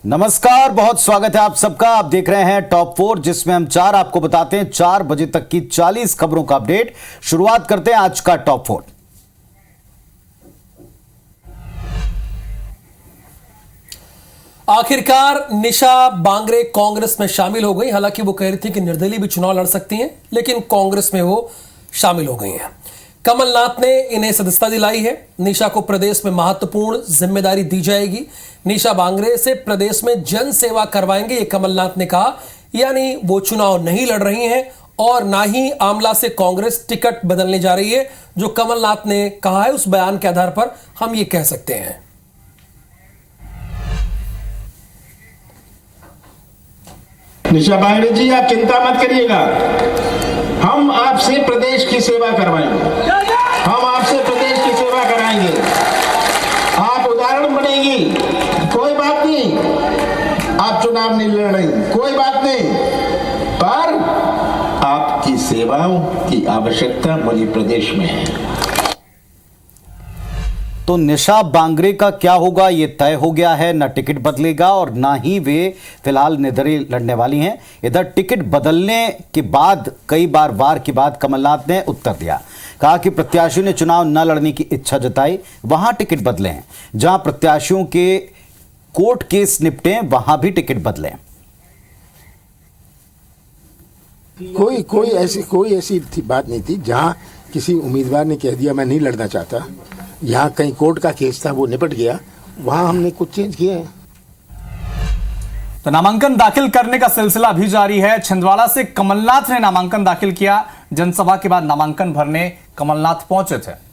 नमस्कार, बहुत स्वागत है आप सबका। आप देख रहे हैं टॉप 4, जिसमें हम आपको बताते हैं 4 बजे तक की 40 खबरों का अपडेट। शुरुआत करते हैं आज का टॉप 4। आखिरकार निशा बांगरे कांग्रेस में शामिल हो गई। हालांकि वो कह रही थी कि निर्दलीय भी चुनाव लड़ सकती हैं, लेकिन कांग्रेस में वो शामिल हो गई हैं। कमलनाथ ने इन्हें सदस्यता दिलाई है। निशा को प्रदेश में महत्वपूर्ण जिम्मेदारी दी जाएगी। निशा बांगरे से प्रदेश में जन सेवा करवाएंगे, ये कमलनाथ ने कहा। यानी वो चुनाव नहीं लड़ रही हैं और ना ही आमला से कांग्रेस टिकट बदलने जा रही है। जो कमलनाथ ने कहा है, उस बयान के आधार पर हम ये कह सकते हैं। निशा बांगरे जी, आप चिंता मत करिएगा, हम आपसे प्रदेश की सेवा करवाएंगे, हम आपसे प्रदेश की सेवा कराएंगे। आप उदाहरण बनेंगी, कोई बात नहीं, आप चुनाव नहीं लड़ रही, कोई बात नहीं, पर आपकी सेवाओं की आवश्यकता मुझे प्रदेश में है। तो निशा बांगरे का क्या होगा ये तय हो गया है। न टिकट बदलेगा और ना ही वे फिलहाल निर्दलीय लड़ने वाली हैं। इधर टिकट बदलने के बाद कई बार वार के बाद कमलनाथ ने उत्तर दिया, कहा कि प्रत्याशियों ने चुनाव न लड़ने की इच्छा जताई, वहां टिकट बदले हैं। जहां प्रत्याशियों के कोर्ट केस निपटे, वहां भी टिकट बदले। कोई ऐसी बात नहीं थी जहां किसी उम्मीदवार ने कह दिया मैं नहीं लड़ना चाहता। यहाँ कहीं कोर्ट का केस था, वो निपट गया, वहां हमने कुछ चेंज किए हैं। तो नामांकन दाखिल करने का सिलसिला भी जारी है। छिंदवाड़ा से कमलनाथ ने नामांकन दाखिल किया। जनसभा के बाद नामांकन भरने कमलनाथ पहुंचे थे।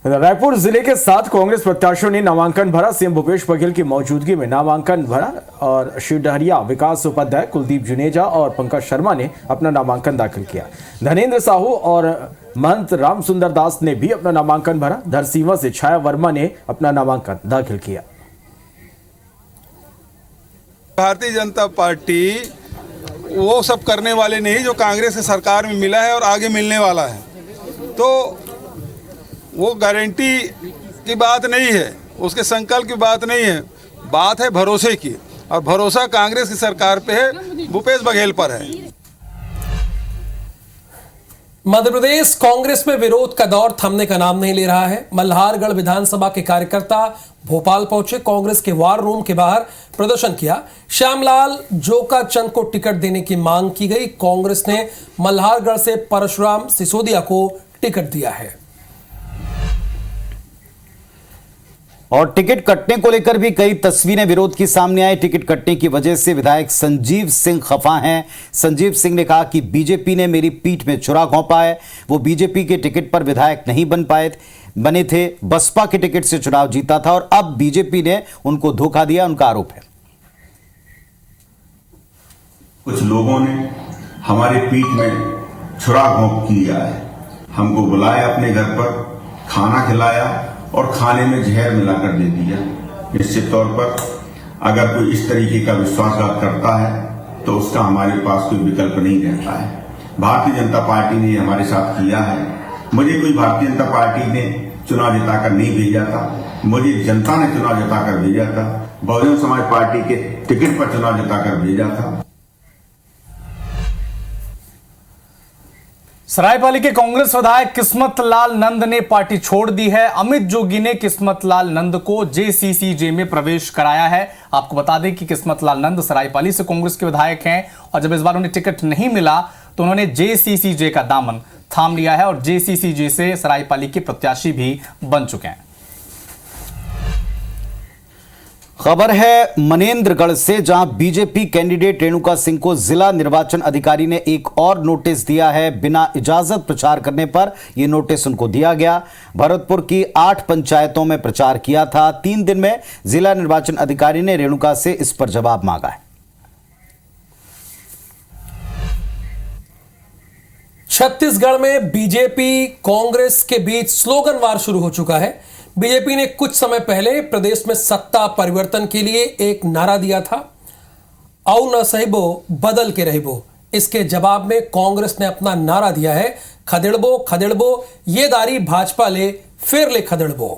रायपुर जिले के 7 कांग्रेस प्रत्याशियों ने नामांकन भरा। सीएम भूपेश बघेल की मौजूदगी में नामांकन भरा और शिवडहरिया, विकास उपाध्याय, कुलदीप जुनेजा और पंकज शर्मा ने अपना नामांकन दाखिल किया। धनेन्द्र साहू और महंत राम सुंदर दास ने भी अपना नामांकन भरा। धरसींवा से छाया वर्मा ने अपना नामांकन दाखिल किया। भारतीय जनता पार्टी वो सब करने वाले नहीं जो कांग्रेस की सरकार में मिला है और आगे मिलने वाला है। तो वो गारंटी की बात नहीं है, उसके संकल्प की बात नहीं है, बात है भरोसे की। और भरोसा कांग्रेस की सरकार पे है, भूपेश बघेल पर है। मध्य प्रदेश कांग्रेस में विरोध का दौर थमने का नाम नहीं ले रहा है। मल्हारगढ़ विधानसभा के कार्यकर्ता भोपाल पहुंचे, कांग्रेस के वार रूम के बाहर प्रदर्शन किया। श्यामलाल जोकाचंद को टिकट देने की मांग की गई। कांग्रेस ने मल्हारगढ़ से परशुराम सिसोदिया को टिकट दिया है। और टिकट कटने को लेकर भी कई तस्वीरें विरोध की सामने आई। टिकट कटने की वजह से विधायक संजीव सिंह खफा हैं। संजीव सिंह ने कहा कि बीजेपी ने मेरी पीठ में छुरा घोंपा है। वो बीजेपी के टिकट पर विधायक नहीं बने थे, बसपा के टिकट से चुनाव जीता था और अब बीजेपी ने उनको धोखा दिया, उनका आरोप है। कुछ लोगों ने हमारी पीठ में छुरा घोंप किया है। हमको बुलाया अपने घर पर, खाना खिलाया और खाने में जहर मिलाकर दे दिया। निश्चित तौर पर अगर कोई इस तरीके का विश्वासघात करता है तो उसका हमारे पास कोई विकल्प नहीं रहता है। भारतीय जनता पार्टी ने हमारे साथ किया है। मुझे कोई भारतीय जनता पार्टी ने चुनाव जिताकर नहीं भेजा था, मुझे जनता ने चुनाव जिताकर भेजा था। बहुजन समाज पार्टी के टिकट पर चुनाव जिताकर भेजा था। सरायपाली के कांग्रेस विधायक किस्मत लाल नंद ने पार्टी छोड़ दी है। अमित जोगी ने किस्मत लाल नंद को जेसीसीजे में प्रवेश कराया है। आपको बता दें कि किस्मत लाल नंद सरायपाली से कांग्रेस के विधायक हैं और जब इस बार उन्हें टिकट नहीं मिला तो उन्होंने जेसीसीजे का दामन थाम लिया है और जेसीसीजे से सरायपाली के प्रत्याशी भी बन चुके हैं। खबर है मनेंद्रगढ़ से, जहां बीजेपी कैंडिडेट रेणुका सिंह को जिला निर्वाचन अधिकारी ने एक और नोटिस दिया है। बिना इजाजत प्रचार करने पर यह नोटिस उनको दिया गया। भरतपुर की 8 पंचायतों में प्रचार किया था। 3 दिन में जिला निर्वाचन अधिकारी ने रेणुका से इस पर जवाब मांगा है। छत्तीसगढ़ में बीजेपी कांग्रेस के बीच स्लोगन वार शुरू हो चुका है। बीजेपी ने कुछ समय पहले प्रदेश में सत्ता परिवर्तन के लिए एक नारा दिया था, आओ न सहिबो बदल के रहिबो। इसके जवाब में कांग्रेस ने अपना नारा दिया है, खदेड़बो खदेड़बो ये दारी भाजपा ले फिर ले खदेड़बो।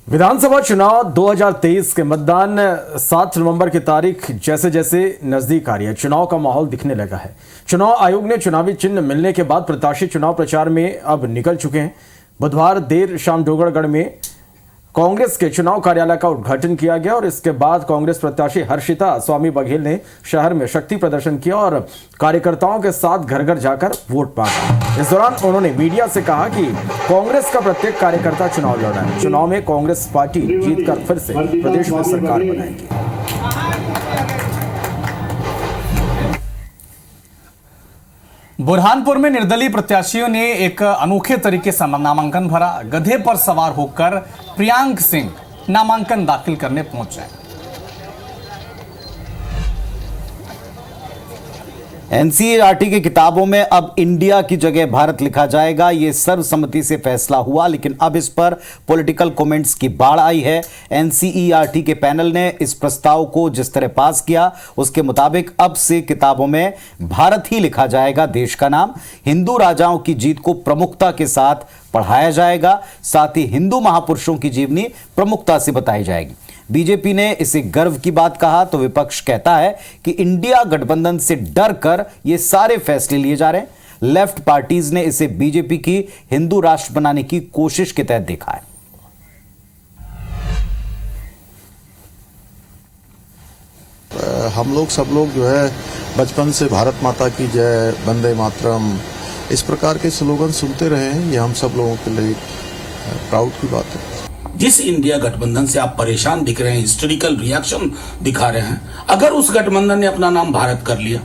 विधानसभा चुनाव 2023 के मतदान 7 नवंबर की तारीख जैसे जैसे नजदीक आ रही है, चुनाव का माहौल दिखने लगा है। चुनाव आयोग ने चुनावी चिन्ह मिलने के बाद प्रत्याशी चुनाव प्रचार में अब निकल चुके हैं। बुधवार देर शाम डोंगरगढ़ में कांग्रेस के चुनाव कार्यालय का उद्घाटन किया गया और इसके बाद कांग्रेस प्रत्याशी हर्षिता स्वामी बघेल ने शहर में शक्ति प्रदर्शन किया और कार्यकर्ताओं के साथ घर घर जाकर वोट मांगा। इस दौरान उन्होंने मीडिया से कहा कि कांग्रेस का प्रत्येक कार्यकर्ता चुनाव लड़ रहा है। चुनाव में कांग्रेस पार्टी जीतकर फिर से प्रदेश में सरकार बनाएगी। बुरहानपुर में निर्दलीय प्रत्याशियों ने एक अनोखे तरीके से नामांकन भरा। गधे पर सवार होकर प्रियांक सिंह नामांकन दाखिल करने पहुंचे। एनसीईआरटी की किताबों में अब इंडिया की जगह भारत लिखा जाएगा, ये सर्वसम्मति से फैसला हुआ, लेकिन अब इस पर पॉलिटिकल कमेंट्स की बाढ़ आई है। एनसीईआरटी के पैनल ने इस प्रस्ताव को जिस तरह पास किया उसके मुताबिक अब से किताबों में भारत ही लिखा जाएगा देश का नाम। हिंदू राजाओं की जीत को प्रमुखता के साथ पढ़ाया जाएगा, साथ ही हिंदू महापुरुषों की जीवनी प्रमुखता से बताई जाएगी। बीजेपी ने इसे गर्व की बात कहा तो विपक्ष कहता है कि इंडिया गठबंधन से डर कर ये सारे फैसले लिए जा रहे हैं। लेफ्ट पार्टीज ने इसे बीजेपी की हिंदू राष्ट्र बनाने की कोशिश के तहत देखा है। हम लोग सब लोग जो है बचपन से भारत माता की जय, वंदे मातरम, इस प्रकार के स्लोगन सुनते रहे हैं। ये हम सब लोगों के लिए प्राउड की बात है। जिस इंडिया गठबंधन से आप परेशान दिख रहे हैं, हिस्टोरिकल रिएक्शन दिखा रहे हैं, अगर उस गठबंधन ने अपना नाम भारत कर लिया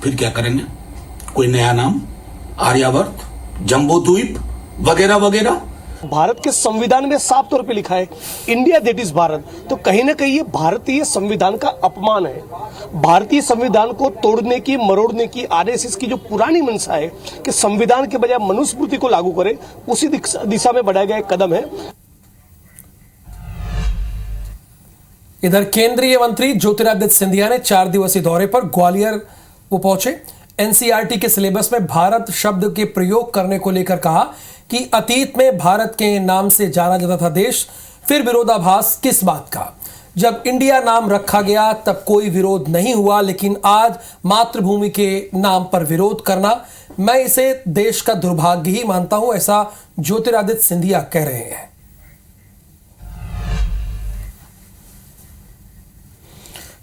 फिर क्या करेंगे? कोई नया नाम, आर्यावर्त, जम्बूद्वीप वगैरह वगैरह। भारत के संविधान में साफ तौर पे लिखा है इंडिया दैट इज भारत। तो कहीं ना कहीं ये भारतीय संविधान का अपमान है। भारतीय संविधान को तोड़ने की, मरोड़ने की आरएसएस की जो पुरानी मंशा है कि संविधान के बजाय मनुस्मृति को लागू करे, उसी दिशा में बढ़ाया गया एक कदम है। इधर केंद्रीय मंत्री ज्योतिरादित्य सिंधिया ने 4 दिवसीय दौरे पर ग्वालियर वो पहुंचे। एनसीईआरटी के सिलेबस में भारत शब्द के प्रयोग करने को लेकर कहा कि अतीत में भारत के नाम से जाना जाता था देश, फिर विरोधाभास किस बात का? जब इंडिया नाम रखा गया तब कोई विरोध नहीं हुआ, लेकिन आज मातृभूमि के नाम पर विरोध करना, मैं इसे देश का दुर्भाग्य ही मानता हूं, ऐसा ज्योतिरादित्य सिंधिया कह रहे हैं।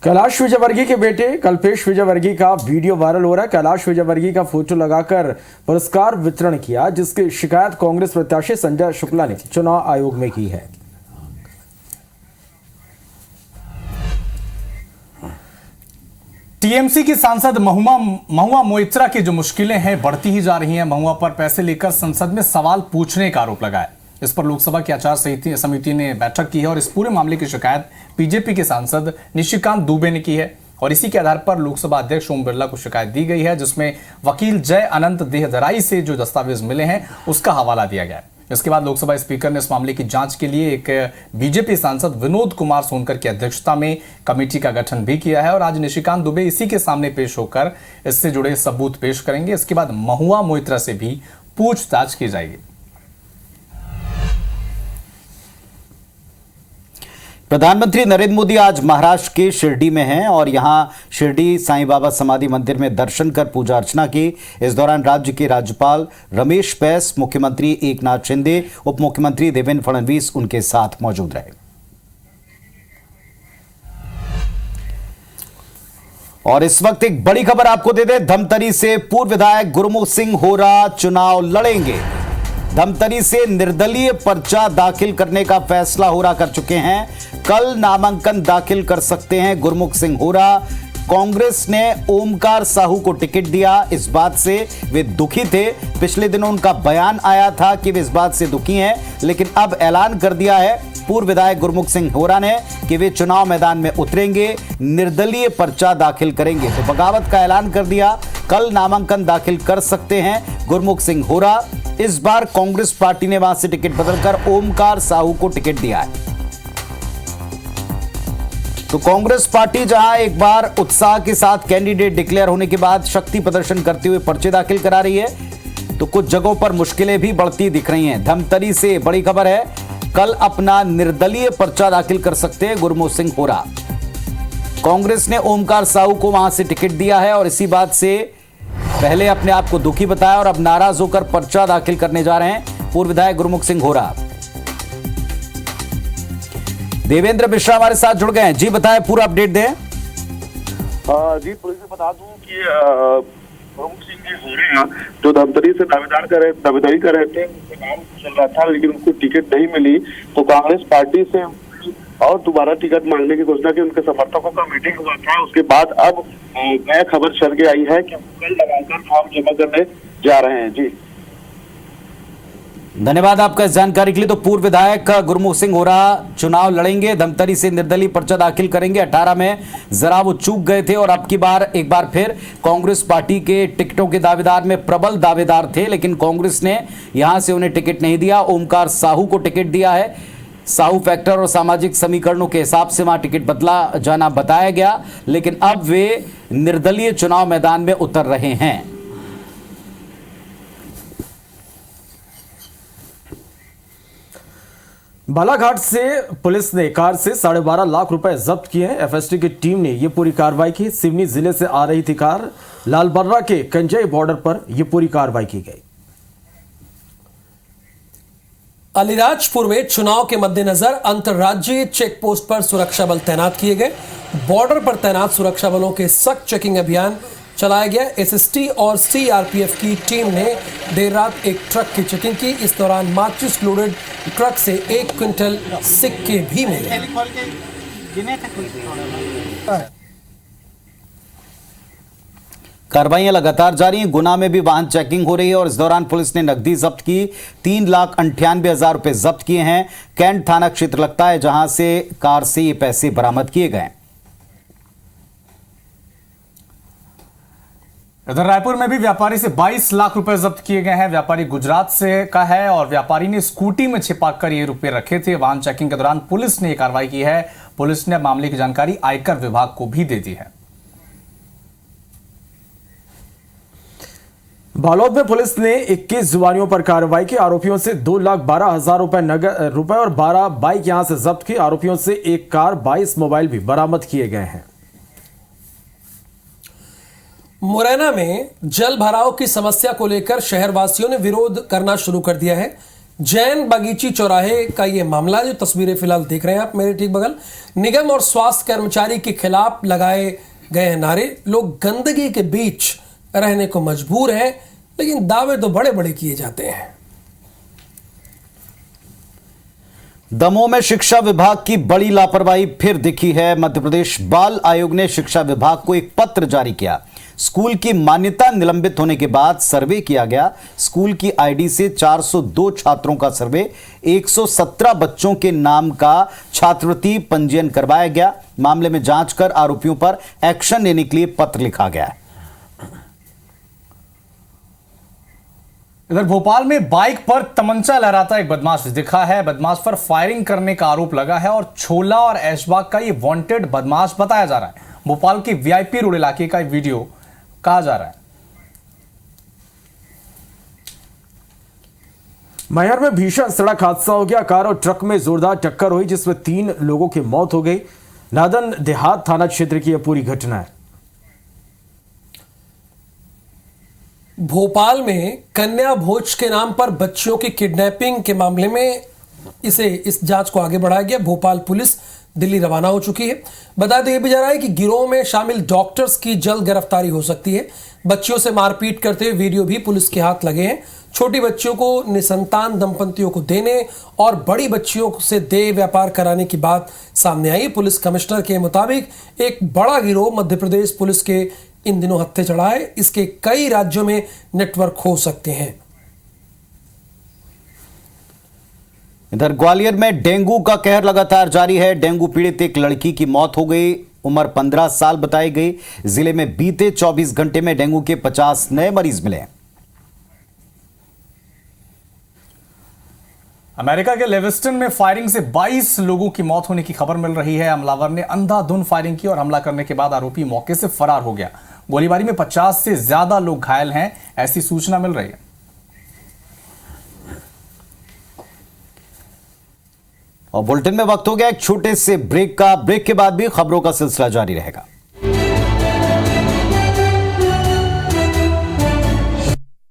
कैलाश विजयवर्गीय के बेटे कल्पेश विजयवर्गीय का वीडियो वायरल हो रहा है। कैलाश विजयवर्गीय का फोटो लगाकर पुरस्कार वितरण किया, जिसकी शिकायत कांग्रेस प्रत्याशी संजय शुक्ला ने चुनाव आयोग में की है। टीएमसी की सांसद महुआ मोइत्रा की जो मुश्किलें हैं बढ़ती ही जा रही हैं। महुआ पर पैसे लेकर संसद में सवाल पूछने का आरोप लगाया। इस पर लोकसभा की आचार समिति ने बैठक की है और इस पूरे मामले की शिकायत बीजेपी के सांसद निशिकांत दुबे ने की है और इसी के आधार पर लोकसभा अध्यक्ष ओम बिरला को शिकायत दी गई है, जिसमें वकील जय अनंत देहदराई से जो दस्तावेज मिले हैं उसका हवाला दिया गया है। इसके बाद लोकसभा स्पीकर ने इस मामले की जांच के लिए एक बीजेपी सांसद विनोद कुमार सोनकर की अध्यक्षता में कमेटी का गठन भी किया है और आज निशिकांत दुबे इसी के सामने पेश होकर इससे जुड़े सबूत पेश करेंगे। इसके बाद महुआ मोइत्रा से भी पूछताछ की जाएगी। प्रधानमंत्री नरेंद्र मोदी आज महाराष्ट्र के शिरडी में हैं और यहां शिरडी साईं बाबा समाधि मंदिर में दर्शन कर पूजा अर्चना की। इस दौरान राज्य के राज्यपाल रमेश बैस, मुख्यमंत्री एकनाथ शिंदे, उप मुख्यमंत्री देवेंद्र फडणवीस उनके साथ मौजूद रहे। और इस वक्त एक बड़ी खबर आपको दे दें, धमतरी से पूर्व विधायक गुरमुख सिंह होरा चुनाव लड़ेंगे। धमतरी से निर्दलीय पर्चा दाखिल करने का फैसला होरा कर चुके हैं। कल नामांकन दाखिल कर सकते हैं गुरमुख सिंह होरा। कांग्रेस ने ओमकार साहू को टिकट दिया, इस बात से वे दुखी थे। पिछले दिनों उनका बयान आया था कि वे इस बात से दुखी हैं, लेकिन अब ऐलान कर दिया है पूर्व विधायक गुरमुख सिंह होरा ने कि वे चुनाव मैदान में उतरेंगे, निर्दलीय पर्चा दाखिल करेंगे। तो बगावत का ऐलान कर दिया, कल नामांकन दाखिल कर सकते हैं गुरमुख सिंह होरा। इस बार कांग्रेस पार्टी ने वहां से टिकट बदलकर ओमकार साहू को टिकट दिया है। तो कांग्रेस पार्टी जहां एक बार उत्साह के साथ कैंडिडेट डिक्लेयर होने के बाद शक्ति प्रदर्शन करते हुए पर्चे दाखिल करा रही है, तो कुछ जगहों पर मुश्किलें भी बढ़ती दिख रही हैं। धमतरी से बड़ी खबर है, कल अपना निर्दलीय पर्चा दाखिल कर सकते हैं गुरमुख सिंह होरा। कांग्रेस ने ओमकार साहू को वहां से टिकट दिया है और इसी बात से पहले अपने आप को दुखी बताया और अब नाराज होकर पर्चा दाखिल करने जा रहे हैं पूर्व विधायक गुरमुख सिंह होरा। देवेंद्र मिश्रा हमारे साथ जुड़ गए हैं। जी बताएं, पूरा अपडेट दें। जी पुलिस से बता दूं कि गुरमुख सिंह जी होरे जो धमतरी से दावेदारी कर रहे थे, उनका नाम चल रहा था लेकिन उनको टिकट नहीं मिली, तो कांग्रेस पार्टी से और दोबारा टिकट मांगने की घोषणा की। उनके समर्थकों का मीटिंग हुआ था, उसके बाद अब नया खबर चल के आई है कि कल लगाकर फॉर्म जमा करने जा रहे हैं। जी धन्यवाद आपका इस जानकारी के लिए। तो पूर्व विधायक गुरमुख सिंह होरा चुनाव लड़ेंगे, धमतरी से निर्दलीय पर्चा दाखिल करेंगे। 18 में जरा वो चूक गए थे और अब की बार एक बार फिर कांग्रेस पार्टी के टिकटों के दावेदार में प्रबल दावेदार थे, लेकिन कांग्रेस ने यहां से उन्हें टिकट नहीं दिया। ओमकार साहू को टिकट दिया है। साहू फैक्टर और सामाजिक समीकरणों के हिसाब से वहां टिकट बदला जाना बताया गया, लेकिन अब वे निर्दलीय चुनाव मैदान में उतर रहे हैं। बालाघाट से पुलिस ने कार से 12.5 लाख रुपए जब्त किए हैं। एफएसटी की टीम ने यह पूरी कार्रवाई की। सिवनी जिले से आ रही थी कार, लालबर्रा के कंजई बॉर्डर पर यह पूरी कार्रवाई की गई। अलीराजपुर में चुनाव के मद्देनजर अंतर्राज्यीय चेक पोस्ट पर सुरक्षा बल तैनात किए गए। बॉर्डर पर तैनात सुरक्षा बलों के सख्त चेकिंग अभियान चलाया गया। एसएसटी और सीआरपीएफ की टीम ने देर रात एक ट्रक की चेकिंग की। इस दौरान माचिस लोडेड ट्रक से 1 क्विंटल सिक्के भी मिले। कार्रवाइयां लगातार जारी हैं। गुना में भी वाहन चेकिंग हो रही है और इस दौरान पुलिस ने नकदी जब्त की। 3,98,000 रुपए जब्त किए हैं। कैंट थाना क्षेत्र लगता है जहां से कार से ये पैसे बरामद किए गए। इधर रायपुर में भी व्यापारी से 22 लाख रुपए जब्त किए गए हैं। व्यापारी गुजरात से का है और व्यापारी ने स्कूटी में छिपाकर ये रुपए रखे थे। वाहन चेकिंग के दौरान पुलिस ने यह कार्रवाई की है। पुलिस ने मामले की जानकारी आयकर विभाग को भी दे दी है। बालोद में पुलिस ने 21 जुबानियों पर कार्रवाई की। आरोपियों से 2,12,000 रुपए और 12 बाइक यहां से जब्त की। आरोपियों से एक कार, 22 मोबाइल भी बरामद किए गए हैं। मुरैना में जल भराव की समस्या को लेकर शहरवासियों ने विरोध करना शुरू कर दिया है। जैन बागीची चौराहे का यह मामला, जो तस्वीरें फिलहाल देख रहे हैं आप मेरे ठीक बगल, निगम और स्वास्थ्य कर्मचारी के खिलाफ लगाए गए हैं नारे। लोग गंदगी के बीच रहने को मजबूर हैं, लेकिन दावे तो बड़े बड़े किए जाते हैं। दमोह में शिक्षा विभाग की बड़ी लापरवाही फिर दिखी है। मध्य प्रदेश बाल आयोग ने शिक्षा विभाग को एक पत्र जारी किया। स्कूल की मान्यता निलंबित होने के बाद सर्वे किया गया। स्कूल की आईडी से 402 छात्रों का सर्वे, 117 बच्चों के नाम का छात्रवृत्ति पंजीयन करवाया गया। मामले में जांच कर आरोपियों पर एक्शन लेने के लिए पत्र लिखा गया है। इधर भोपाल में बाइक पर तमंचा लहराता एक बदमाश दिखा है। बदमाश पर फायरिंग करने का आरोप लगा है और छोला और ऐशबाग का ये वांटेड बदमाश बताया जा रहा है। भोपाल के वीआईपी रोड इलाके का वीडियो कहा जा रहा है। मैहर में भीषण सड़क हादसा हो गया। कार और ट्रक में जोरदार टक्कर हुई जिसमें 3 लोगों की मौत हो गई। नादन देहात थाना क्षेत्र की यह पूरी घटना है। भोपाल में कन्या भोज के नाम पर बच्चियों की किडनैपिंग के मामले में इस जांच को आगे बढ़ाया गया। भोपाल पुलिस दिल्ली रवाना हो चुकी है। बता दिया भी जा रहा है कि गिरोह में शामिल डॉक्टर्स की जल्द गिरफ्तारी हो सकती है। बच्चियों से मारपीट करते हुए वीडियो भी पुलिस के हाथ लगे हैं। छोटी बच्चियों को निसंतान दंपतियों को देने और बड़ी बच्चियों से देह व्यापार कराने की बात सामने आई। पुलिस कमिश्नर के मुताबिक एक बड़ा गिरोह मध्य प्रदेश पुलिस के इन दिनों हत्थे चढ़ा है। इसके कई राज्यों में नेटवर्क हो सकते हैं। इधर ग्वालियर में डेंगू का कहर लगातार जारी है। डेंगू पीड़ित एक लड़की की मौत हो गई। उम्र 15 साल बताई गई। जिले में बीते 24 घंटे में डेंगू के 50 नए मरीज मिले। अमेरिका के लेविस्टन में फायरिंग से 22 लोगों की मौत होने की खबर मिल रही है। हमलावर ने अंधाधुंध फायरिंग की और हमला करने के बाद आरोपी मौके से फरार हो गया। गोलीबारी में 50 से ज्यादा लोग घायल हैं, ऐसी सूचना मिल रही है। और बुलेटिन में वक्त हो गया एक छोटे से ब्रेक का। ब्रेक के बाद भी खबरों का सिलसिला जारी रहेगा।